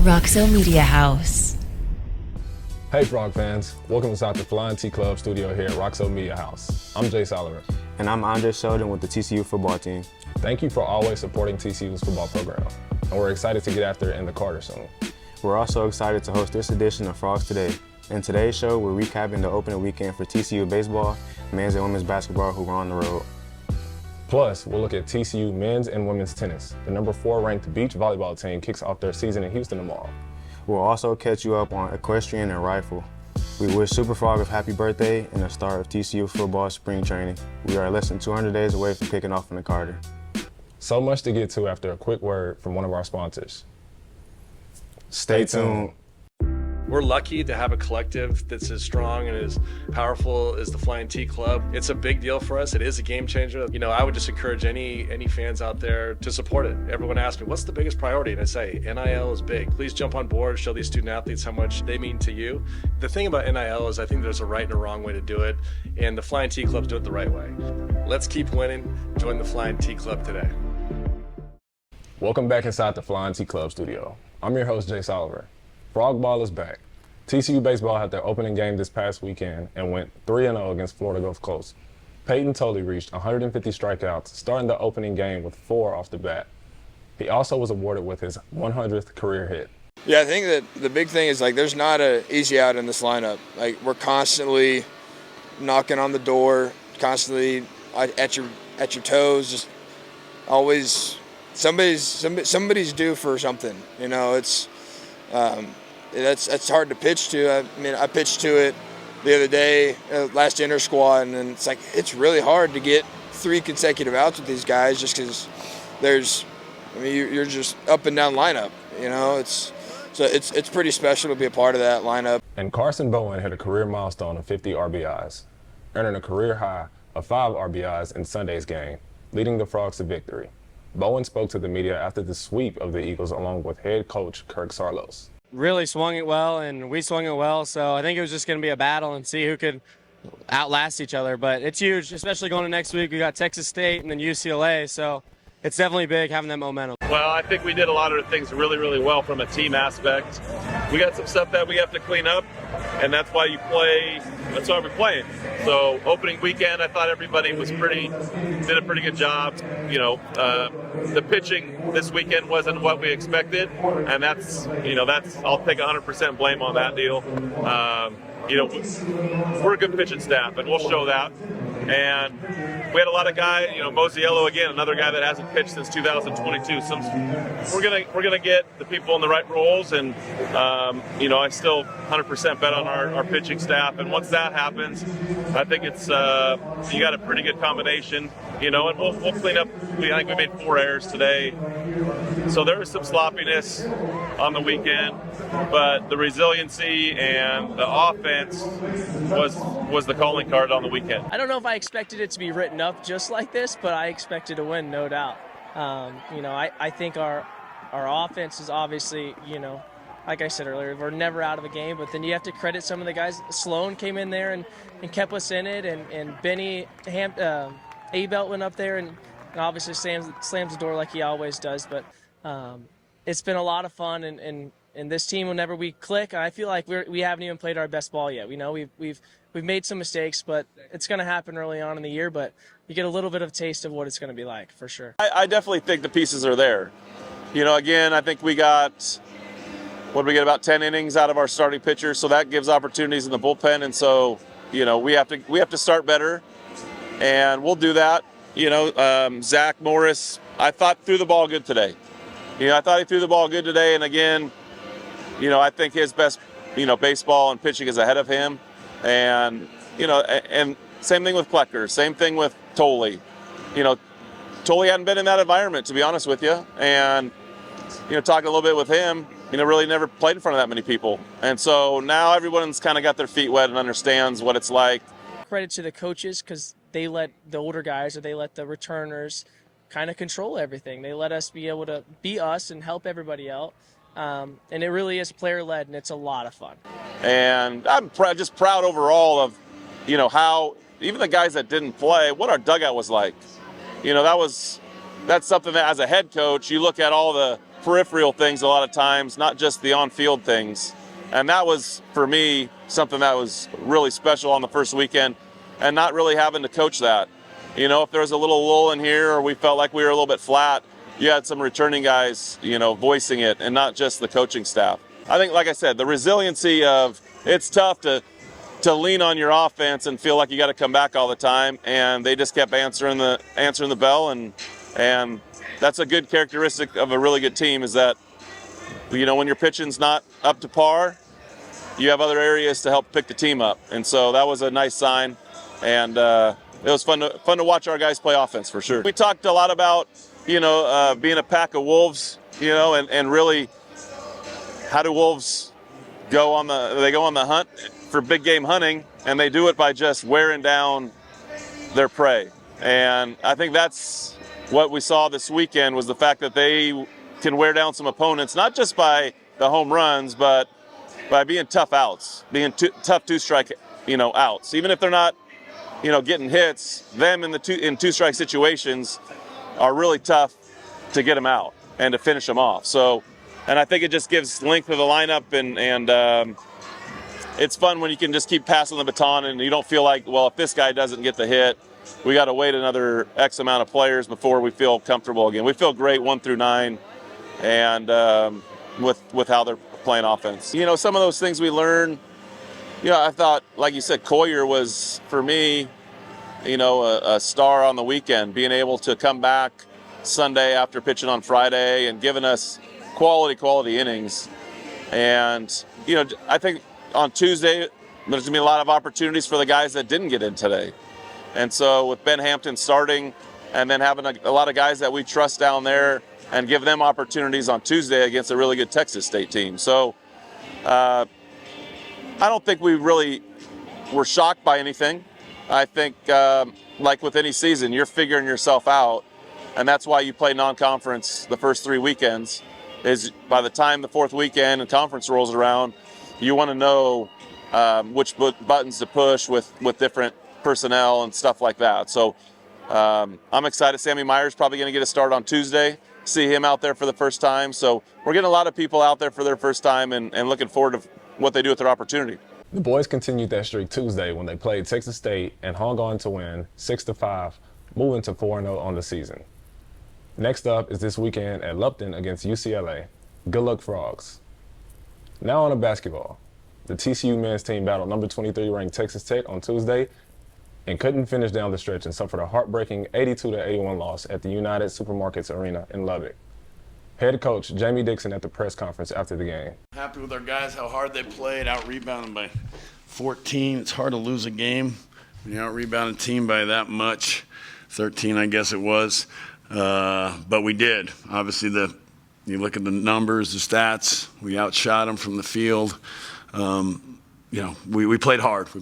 Roxo Media House. Hey Frog fans, welcome inside the Flying T Club studio here at Roxo Media House. I'm Jaise. And I'm Seldon with the TCU Football team. Thank you for always supporting TCU's football program, and we're excited to get after it in the Carter soon. We're also excited to host this edition of Frogs Today. In today's show, we're recapping the opening weekend for TCU Baseball, men's and women's basketball who were on the road. Plus, we'll look at TCU men's and women's tennis. The number 4 ranked beach volleyball team kicks off their season in Houston tomorrow. We'll also catch you up on Equestrian and Rifle. We wish SuperFrog a happy birthday and the start of TCU football spring training. We are less than 200 days away from kicking off in the Carter. So much to get to after a quick word from one of our sponsors. Stay tuned. We're lucky to have a collective that's as strong and as powerful as the Flying T Club. It's a big deal for us. It is a game changer. You know, I would just encourage any fans out there to support it. Everyone asks me, what's the biggest priority? And I say, NIL is big. Please jump on board, show these student athletes how much they mean to you. The thing about NIL is I think there's a right and a wrong way to do it, and the Flying T Club's do it the right way. Let's keep winning. Join the Flying T Club today. Welcome back inside the Flying T Club studio. I'm your host, Jaise. Frog ball is back. TCU Baseball had their opening game this past weekend and went 3-0 against Florida Gulf Coast. Peyton Tolley reached 150 strikeouts, starting the opening game with 4 off the bat. He also was awarded with his 100th career hit. Yeah, I think that the big thing is, like, there's not an easy out in this lineup. Like, we're constantly knocking on the door, constantly at your toes, just always somebody's due for something. You know, it's that's hard to pitch to. I mean, I pitched to it the other day, last inter squad, and it's like it's really hard to get 3 consecutive outs with these guys just because you're just up and down lineup. You know, it's pretty special to be a part of that lineup. And Carson Bowen hit a career milestone of 50 RBIs, earning a career high of 5 RBIs in Sunday's game, leading the Frogs to victory. Bowen spoke to the media after the sweep of the Eagles along with head coach Kirk Saarloos. Really swung it well, and we swung it well, so I think it was just going to be a battle and see who could outlast each other. But it's huge, especially going to next week. We got Texas State and then UCLA, so it's definitely big having that momentum. Well, I think we did a lot of things really, really well from a team aspect. We got some stuff that we have to clean up, and that's why you play. That's why we're playing. So opening weekend, I thought everybody did a pretty good job. You know, the pitching this weekend wasn't what we expected, and that's I'll take 100% blame on that deal. We're a good pitching staff, and we'll show that. And we had a lot of guys, Mosiello again, another guy that hasn't pitched since 2022. So we're gonna get the people in the right roles, and I still 100% bet on our pitching staff. And once that happens, I think it's you got a pretty good combination, and we'll clean up. I think we made 4 errors today, so there was some sloppiness on the weekend, but the resiliency and the offense was the calling card on the weekend. I don't know if I expected it to be written up just like this, but I expected to win, no doubt. I think our offense is obviously, like I said earlier, we're never out of a game, but then you have to credit some of the guys. Sloan came in there and kept us in it, and Benny Abelt went up there and obviously slams the door like he always does. But it's been a lot of fun, and this team, whenever we click, I feel like we haven't even played our best ball yet. We know we've made some mistakes, but it's going to happen early on in the year. But you get a little bit of a taste of what it's going to be like, for sure. I definitely think the pieces are there. Again, I think we got about 10 innings out of our starting pitcher, so that gives opportunities in the bullpen. And so, we have to start better, and we'll do that. Zach Morris, I thought threw the ball good today. I thought he threw the ball good today, and again, I think his best, baseball and pitching is ahead of him. And, and same thing with Plecker, same thing with Tolley. Tolley hadn't been in that environment, to be honest with you. And, talking a little bit with him, really never played in front of that many people. And so now everyone's kind of got their feet wet and understands what it's like. Credit to the coaches, because they let the older guys, or they let the returners kind of control everything. They let us be able to be us and help everybody out. And it really is player-led, and it's a lot of fun. And I'm just proud overall of, how even the guys that didn't play, what our dugout was like. That's something that as a head coach, you look at all the peripheral things a lot of times, not just the on-field things. And that was, for me, something that was really special on the first weekend, and not really having to coach that. You know, if there was a little lull in here or we felt like we were a little bit flat, you had some returning guys, you know, voicing it, and not just the coaching staff. I think, like I said, the resiliency of it's tough to lean on your offense and feel like you got to come back all the time, and they just kept answering the bell, and that's a good characteristic of a really good team, is that, you know, when your pitching's not up to par, you have other areas to help pick the team up, and so that was a nice sign, and it was fun to watch our guys play offense for sure. We talked a lot about, you know, being a pack of wolves, you know, and really how do wolves go on the hunt for big game hunting, and they do it by just wearing down their prey. And I think that's what we saw this weekend, was the fact that they can wear down some opponents, not just by the home runs, but by being tough outs, being tough two-strike, you know, outs. Even if they're not, you know, getting hits, them in two-strike situations are really tough to get them out and to finish them off. So, and I think it just gives length to the lineup, and it's fun when you can just keep passing the baton and you don't feel like, well, if this guy doesn't get the hit, we got to wait another X amount of players before we feel comfortable again. We feel great 1 through 9, and with how they're playing offense. You know, some of those things we learn, you know, I thought, like you said, Coyer was, for me, you know, a star on the weekend, being able to come back Sunday after pitching on Friday and giving us quality innings. And, you know, I think on Tuesday, there's going to be a lot of opportunities for the guys that didn't get in today. And so with Ben Hampton starting, and then having a lot of guys that we trust down there, and give them opportunities on Tuesday against a really good Texas State team. So I don't think we really were shocked by anything. I think, like with any season, you're figuring yourself out, and that's why you play non-conference the first 3 weekends, is by the time the 4th weekend and conference rolls around, you want to know which buttons to push with different personnel and stuff like that. So I'm excited. Sammy Meyer's probably going to get a start on Tuesday. See him out there for the first time. So we're getting a lot of people out there for their first time, and looking forward to what they do with their opportunity. The boys continued that streak Tuesday when they played Texas State and hung on to win 6-5, moving to 4-0 on the season. Next up is this weekend at Lupton against UCLA. Good luck, Frogs. Now on to basketball. The TCU men's team battled number 23 ranked Texas Tech on Tuesday and couldn't finish down the stretch and suffered a heartbreaking 82-81 loss at the United Supermarkets Arena in Lubbock. Head coach Jamie Dixon at the press conference after the game. Happy with our guys, how hard they played, out-rebounded by 14. It's hard to lose a game when you out-rebound a team by that much. 13, I guess it was. But we did. Obviously, you look at the numbers, the stats, we outshot them from the field. You know, we played hard. We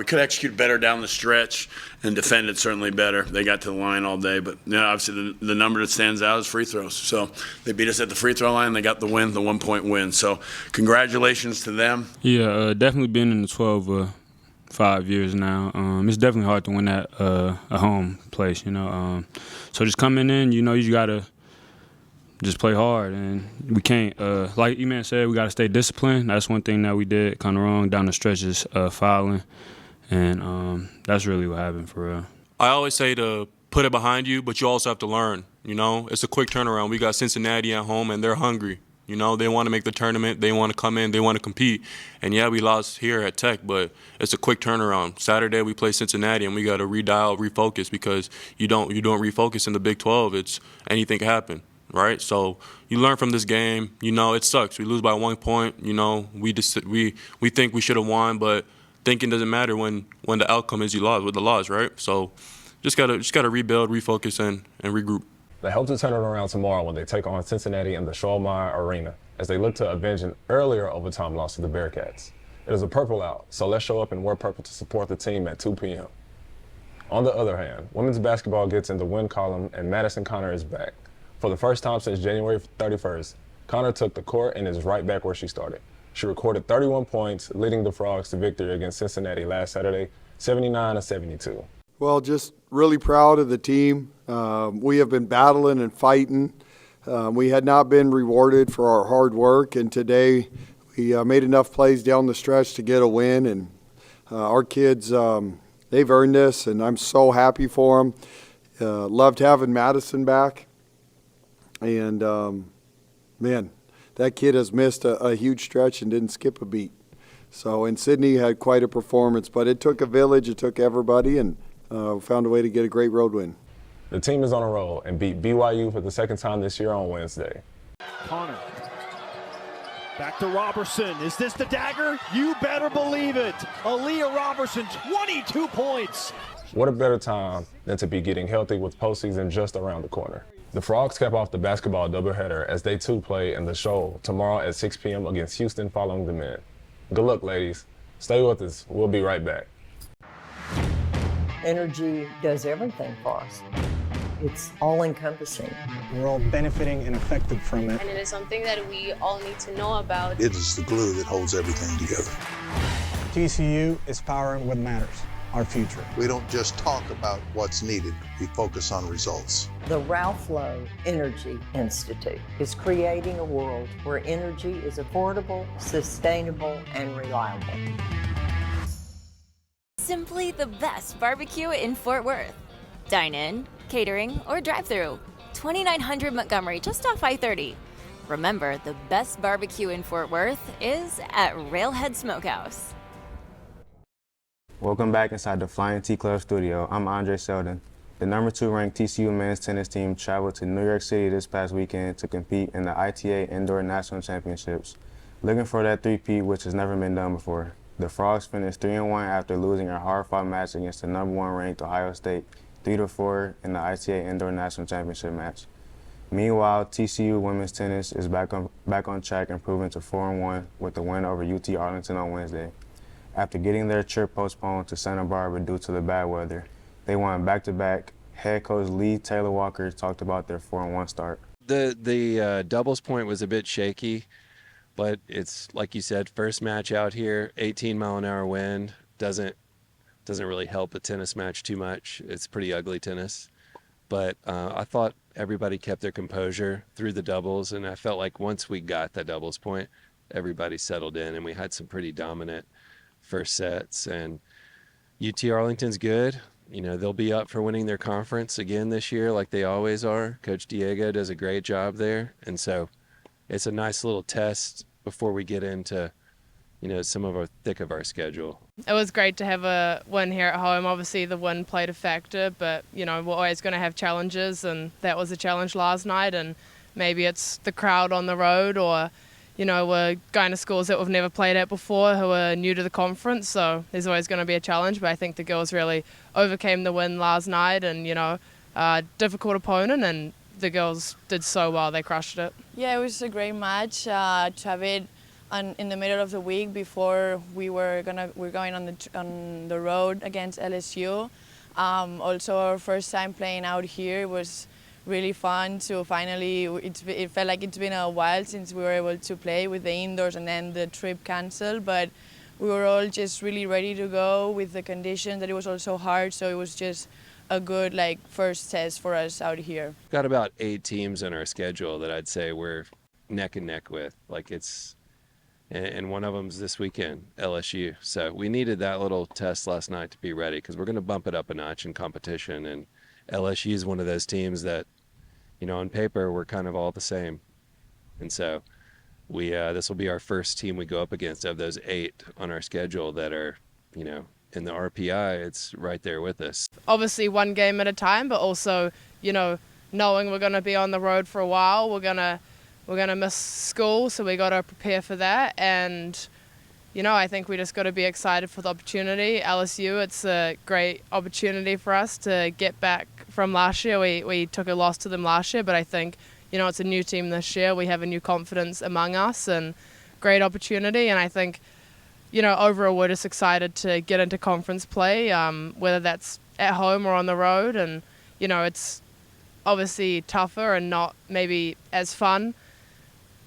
could execute better down the stretch and defended certainly better. They got to the line all day, but you know, obviously the number that stands out is free throws. So they beat us at the free throw line. They got the win, the 1-point win. So congratulations to them. Yeah, definitely been in the 12 5 years now. It's definitely hard to win at a home place, you know. So just coming in, you know, you got to just play hard, and we can't, like E-Man said, we got to stay disciplined. That's one thing that we did kind of wrong down the stretches, fouling, and that's really what happened for real. I always say to put it behind you, but you also have to learn, you know. It's a quick turnaround. We got Cincinnati at home, and they're hungry. You know, they want to make the tournament. They want to come in. They want to compete. And, yeah, we lost here at Tech, but it's a quick turnaround. Saturday we play Cincinnati, and we got to redial, refocus, because you don't refocus in the Big 12. It's anything can happen. Right, so you learn from this game. You know, it sucks. We lose by 1 point. You know, we think we should have won, but thinking doesn't matter when the outcome is you lost with the loss, right? So just gotta rebuild, refocus, and regroup. They hope to turn it around tomorrow when they take on Cincinnati in the Schollmeyer Arena as they look to avenge an earlier overtime loss to the Bearcats. It is a purple out, so let's show up and wear purple to support the team at 2 p.m. On the other hand, women's basketball gets in the win column, and Madison Connor is back. For the first time since January 31st, Connor took the court and is right back where she started. She recorded 31 points, leading the Frogs to victory against Cincinnati last Saturday, 79-72. Well, just really proud of the team. We have been battling and fighting We had not been rewarded for our hard work, and today we made enough plays down the stretch to get a win. And our kids, they've earned this, and I'm so happy for them. Loved having Madison back, and man, that kid has missed a huge stretch and didn't skip a beat. So, and Sydney had quite a performance, but it took a village, it took everybody, and found a way to get a great road win. The team is on a roll and beat BYU for the second time this year on Wednesday. Connor. Back to Robertson. Is this the dagger? You better believe it. Aaliyah Robertson, 22 points. What a better time than to be getting healthy with postseason just around the corner. The Frogs cap off the basketball doubleheader as they too play in the Shoal tomorrow at 6 p.m. against Houston following the men. Good luck, ladies. Stay with us. We'll be right back. Energy does everything for us. It's all-encompassing. We're all benefiting and affected from it. And it is something that we all need to know about. It is the glue that holds everything together. TCU is powering what matters, our future. We don't just talk about what's needed, we focus on results. The Ralph Lowe Energy Institute is creating a world where energy is affordable, sustainable, and reliable. Simply the best barbecue in Fort Worth. Dine in, catering, or drive-through. 2900 Montgomery, just off I-30. Remember, the best barbecue in Fort Worth is at Railhead Smokehouse. Welcome back inside the Flying T Club studio. I'm Andre Seldon. The number 2 ranked TCU men's tennis team traveled to New York City this past weekend to compete in the ITA Indoor National Championships, looking for that three-peat which has never been done before. The Frogs finished 3-1 after losing a hard-fought match against the number 1 ranked Ohio State 3-4 in the ITA Indoor National Championship match. Meanwhile, TCU women's tennis is back on track, improving to 4-1 with the win over UT Arlington on Wednesday. After getting their trip postponed to Santa Barbara due to the bad weather, they won back-to-back. Head coach Lee Taylor Walker talked about their 4-1 start. The doubles point was a bit shaky, but it's like you said, first match out here, 18-mile-an-hour wind doesn't really help a tennis match too much. It's pretty ugly tennis. But I thought everybody kept their composure through the doubles, and I felt like once we got that doubles point, everybody settled in, and we had some pretty dominant first sets. And UT Arlington's good. You know, they'll be up for winning their conference again this year like they always are. Coach Diego does a great job there. And so it's a nice little test before we get into, you know, some of our thick of our schedule. It was great to have a win here at home. Obviously the win played a factor, but you know, we're always going to have challenges, and that was a challenge last night. And maybe it's the crowd on the road, or you know, we're going to schools that we've never played at before who are new to the conference, so there's always going to be a challenge. But I think the girls really overcame the win last night, and you know, difficult opponent, and the girls did so well. They crushed it. Yeah, it was a great match. To have it in the middle of the week before we're going on the road against LSU. Also, our first time playing out here was really fun to finally. It felt like it's been a while since we were able to play with the indoors and then the trip canceled, but we were all just really ready to go with the conditions that it was also hard. So it was just a good first test for us out here. Got about 8 teams on our schedule that I'd say we're neck and neck with. And one of them's this weekend, LSU. So we needed that little test last night to be ready, because we're going to bump it up a notch in competition. And LSU is one of those teams that, you know, on paper we're kind of all the same. And so this will be our first team we go up against. Of those 8 on our schedule that are, you know, in the RPI, it's right there with us. Obviously one game at a time, but also, you know, knowing we're going to be on the road for a while, we're going to miss school, so we got to prepare for that. And, you know, I think we just got to be excited for the opportunity. LSU, it's a great opportunity for us to get back from last year. We took a loss to them last year, but I think, you know, it's a new team this year. We have a new confidence among us, and great opportunity. And I think, you know, overall we're just excited to get into conference play, whether that's at home or on the road. And, you know, it's obviously tougher and not maybe as fun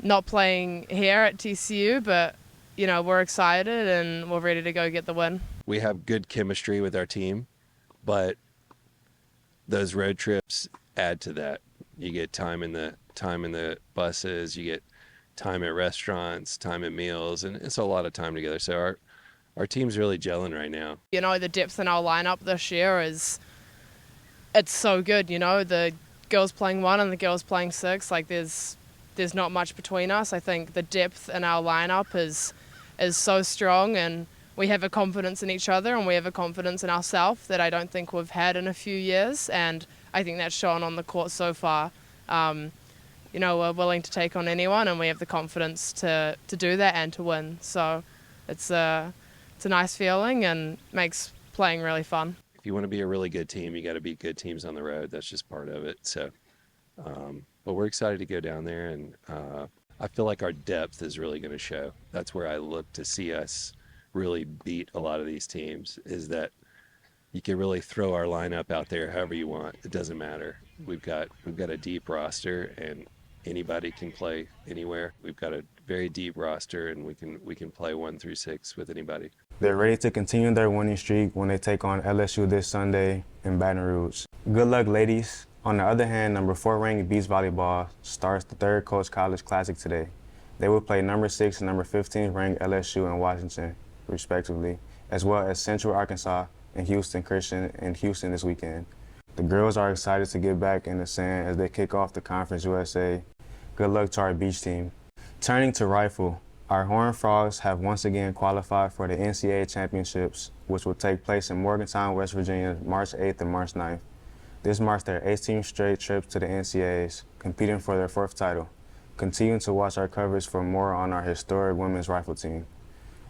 not playing here at TCU, but, you know, we're excited and we're ready to go get the win. We have good chemistry with our team, but those road trips add to that. You get time in the buses, you get time at restaurants, time at meals, and it's a lot of time together. So our team's really gelling right now. You know, the depth in our lineup this year it's so good. You know, the girls playing 1 and the girls playing 6. Like there's not much between us. I think the depth in our lineup is so strong, and we have a confidence in each other and we have a confidence in ourselves that I don't think we've had in a few years, and I think that's shown on the court so far. You know, we're willing to take on anyone, and we have the confidence to do that and to win. So it's a nice feeling and makes playing really fun. If you want to be a really good team, you got to beat good teams on the road. That's just part of it. So, but we're excited to go down there, and I feel like our depth is really going to show. That's where I look to see us really beat a lot of these teams, is that you can really throw our lineup out there however you want. It doesn't matter. We've got a deep roster, and anybody can play anywhere. We've got a very deep roster, and we can play 1 through 6 with anybody. They're ready to continue their winning streak when they take on LSU this Sunday in Baton Rouge. Good luck, ladies. On the other hand, number 4 ranked Beach Volleyball starts the 3rd Coach College Classic today. They will play number 6 and number 15 ranked LSU and Washington, respectively, as well as Central Arkansas and Houston Christian in Houston this weekend. The girls are excited to get back in the sand as they kick off the Conference USA. Good luck to our beach team. Turning to rifle, our Horned Frogs have once again qualified for the NCAA Championships, which will take place in Morgantown, West Virginia, March 8th and March 9th. This marks their 18th straight trip to the NCAAs, competing for their 4th title. Continue to watch our coverage for more on our historic women's rifle team.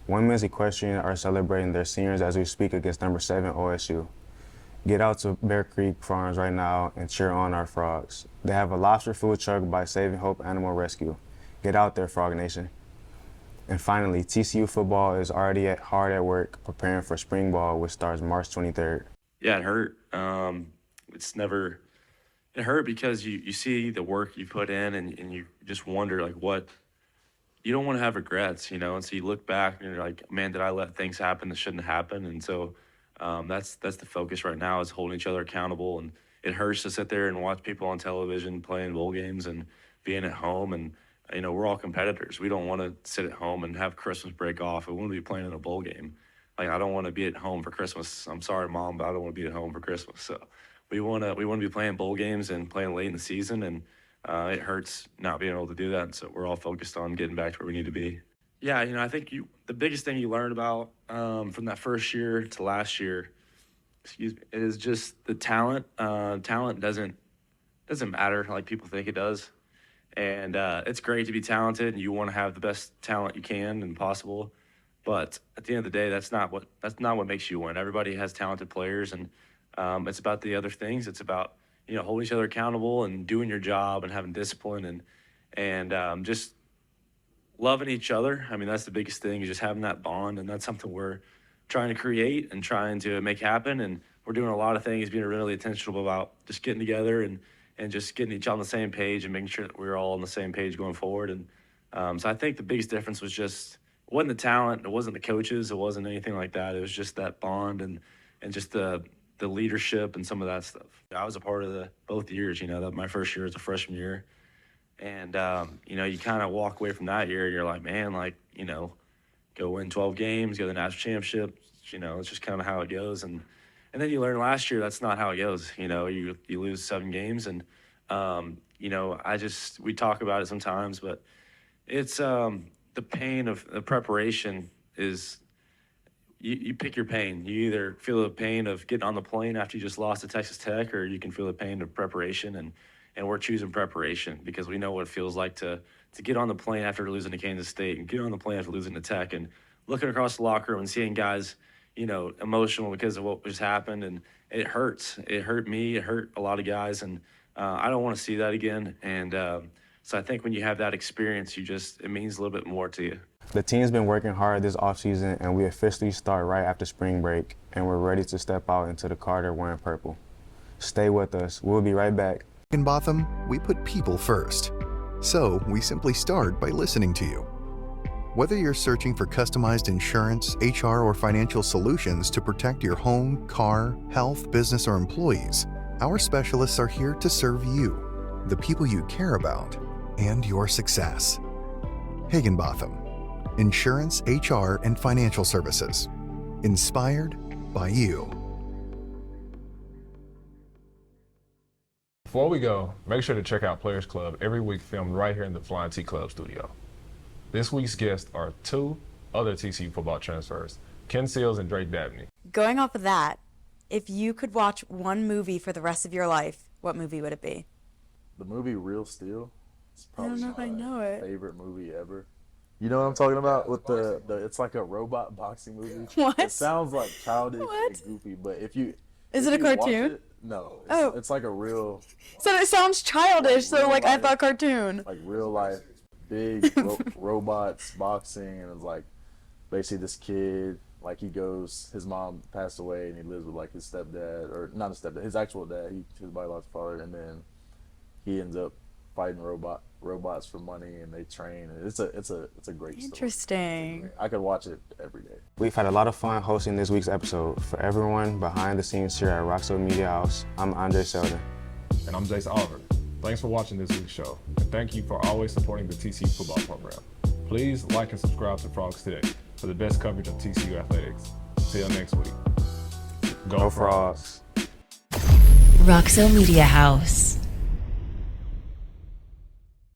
Women's Equestrian are celebrating their seniors as we speak against number 7 OSU. Get out to Bear Creek Farms right now and cheer on our frogs. They have a lobster food truck by Saving Hope Animal Rescue. Get out there, Frog Nation. And finally, TCU Football is already hard at work preparing for spring ball, which starts March 23rd. Yeah, it hurt. It hurt because you see the work you put in, and you just wonder, like, what, you don't want to have regrets, you know, and so you look back and you're like, man, did I let things happen that shouldn't happen? And so that's the focus right now, is holding each other accountable. And it hurts to sit there and watch people on television playing bowl games and being at home. And, you know, we're all competitors. We don't want to sit at home and have Christmas break off. We want to be playing in a bowl game. Like, I don't want to be at home for Christmas. I'm sorry, Mom, but I don't want to be at home for Christmas. So we want to be playing bowl games and playing late in the season, and it hurts not being able to do that. And so we're all focused on getting back to where we need to be. Yeah, you know, I think the biggest thing you learn about from that first year to last year, is just the talent. Talent doesn't matter like people think it does. And it's great to be talented, and you want to have the best talent you can and possible. But at the end of the day, that's not what makes you win. Everybody has talented players, and it's about the other things. It's about, you know, holding each other accountable and doing your job and having discipline and just loving each other. I mean, that's the biggest thing, is just having that bond, and that's something we're trying to create and trying to make happen. And we're doing a lot of things, being really intentional about just getting together and just getting each on the same page and making sure that we're all on the same page going forward. And so I think the biggest difference was just, it wasn't the talent, it wasn't the coaches, it wasn't anything like that. It was just that bond and just the leadership and some of that stuff. I was a part of both years, you know, my first year as a freshman year. And, you know, you kind of walk away from that year and you're like, man, like, you know, go win 12 games, go to the national championship, you know, it's just kind of how it goes. And then you learn last year that's not how it goes. You know, you lose 7 games, and, you know, we talk about it sometimes, but it's the pain of the preparation is you pick your pain. You either feel the pain of getting on the plane after you just lost to Texas Tech, or you can feel the pain of preparation. And we're choosing preparation because we know what it feels like to get on the plane after losing to Kansas State and get on the plane after losing to Tech, and looking across the locker room and seeing guys, you know, emotional because of what just happened. And it hurts. It hurt me. It hurt a lot of guys. And I don't want to see that again. And so I think when you have that experience, it means a little bit more to you. The team's been working hard this offseason, and we officially start right after spring break, and we're ready to step out into the Carter wearing purple. Stay with us. We'll be right back. In Botham, we put people first. So we simply start by listening to you. Whether you're searching for customized insurance, HR, or financial solutions to protect your home, car, health, business, or employees, our specialists are here to serve you. the people you care about, and your success. Higginbotham, Insurance, HR, and Financial Services. Inspired by you. Before we go, make sure to check out Players Club every week, filmed right here in the Flying T Club studio. This week's guests are two other TCU football transfers, Ken Seals and Drake Dabney. Going off of that, if you could watch one movie for the rest of your life, what movie would it be? The movie Real Steel. It's probably I don't know if I know it. my favorite movie ever. You know what I'm talking about? With the it's like a robot boxing movie. What? It sounds like childish and goofy, but if you Is it a cartoon? No. Oh. It's like a real So it sounds childish, so like I life. thought cartoon. like real life big robots boxing, and it's like basically this kid, like his mom passed away and he lives with like his stepdad, or not his stepdad, his actual dad, his biological father, and then he ends up fighting robots for money, and they train, and it's a great story. Interesting. I could watch it every day. We've had a lot of fun hosting this week's episode. For everyone behind the scenes here at Roxo Media House, I'm Andre Seldon. And I'm Jaise Oliver. Thanks for watching this week's show, and thank you for always supporting the TCU football program. Please like and subscribe to Frogs Today for the best coverage of TCU athletics. Till next week. Go Frogs. Roxo Media House.